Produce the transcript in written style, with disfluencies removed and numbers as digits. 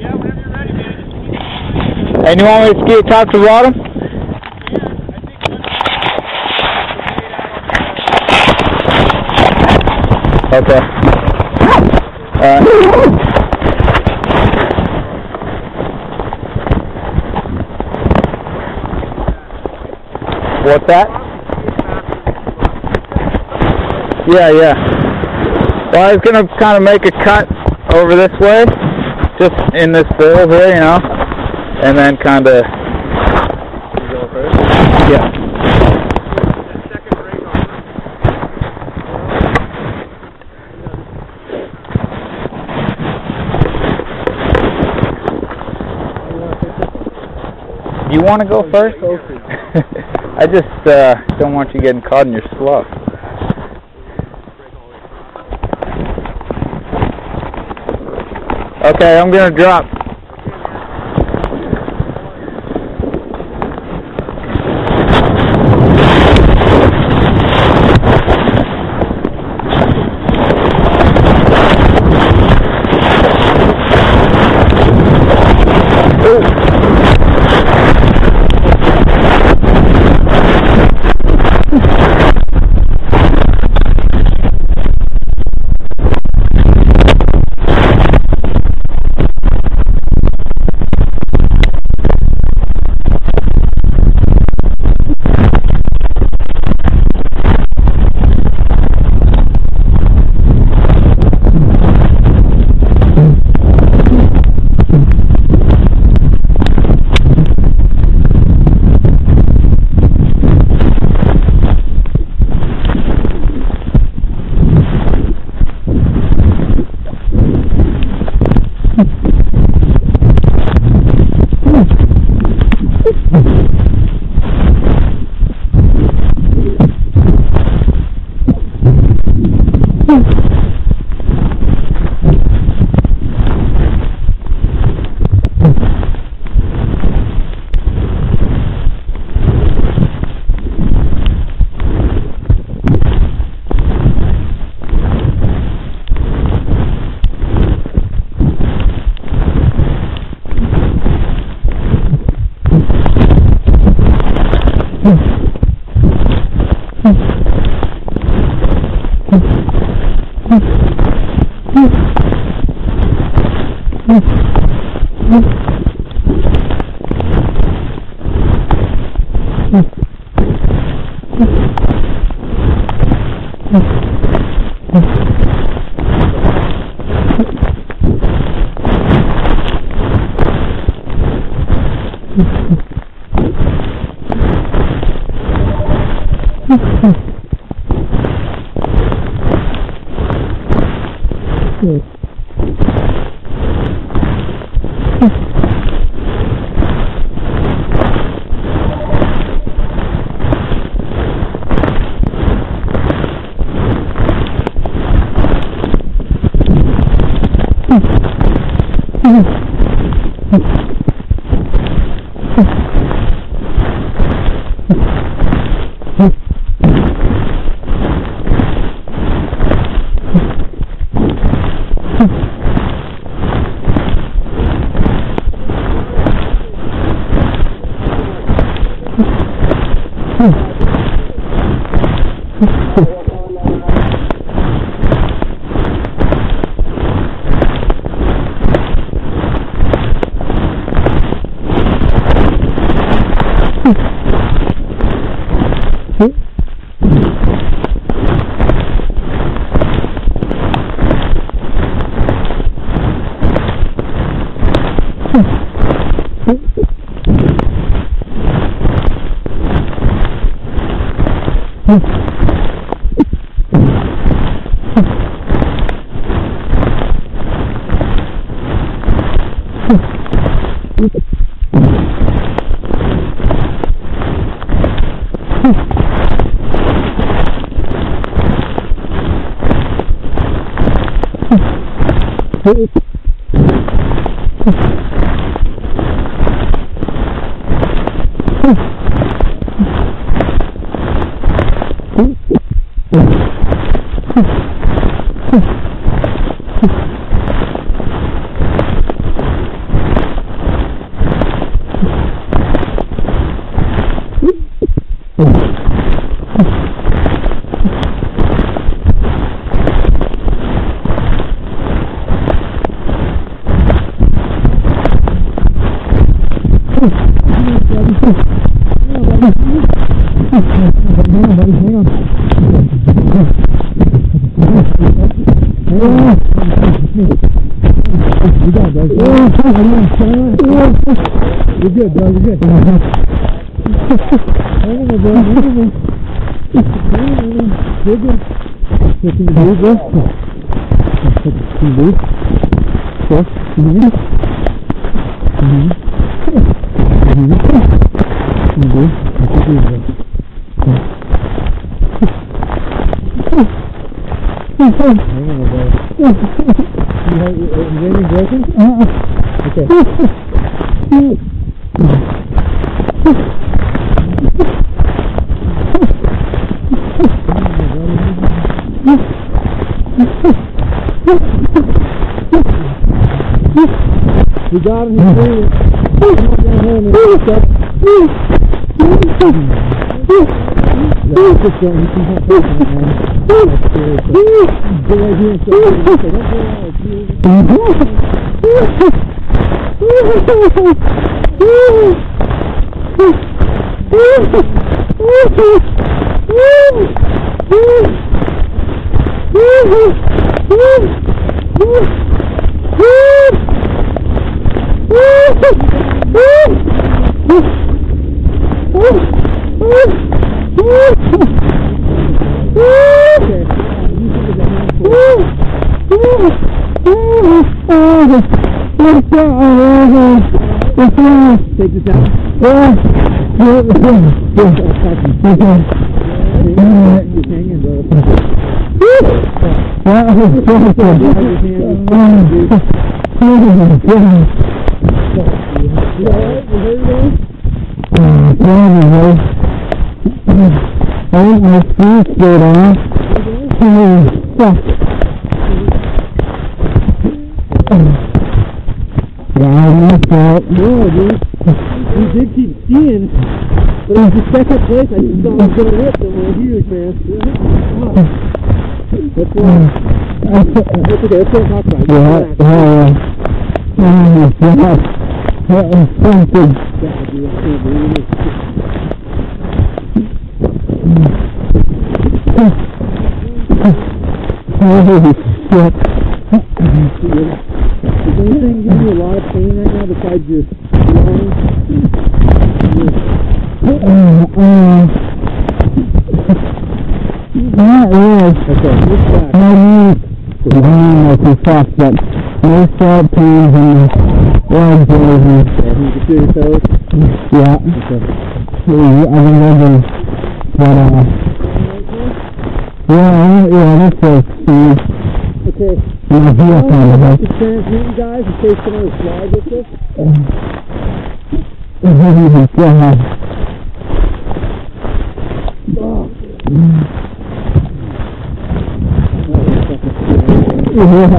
Yeah, whenever you're ready, man. And you want me to ski it top to bottom? Okay. What's that? Yeah. Well, I was going to kind of make a cut over this way, just in this bowl here, you know, and then kind of... You go first? Yeah. You want to go first? I just don't want you getting caught in your slough. Okay, I'm going to drop. You got him. Take this out. You did keep skiing, but it was the second place I just thought I was going to hit them were huge, man. That's why. That's okay, let's go talk about it. That was something. Holy shit. Is anything giving you a lot of pain right now besides your lungs? Not really. Okay, what's that? My knees are soft, but no sharp pains in the legs or anything. Yeah, you can feel your toes? Yeah. Okay. I've been living, but yeah, this was Okay. my heel kind of The transmitting guys, in case someone is slide with this. Yeah.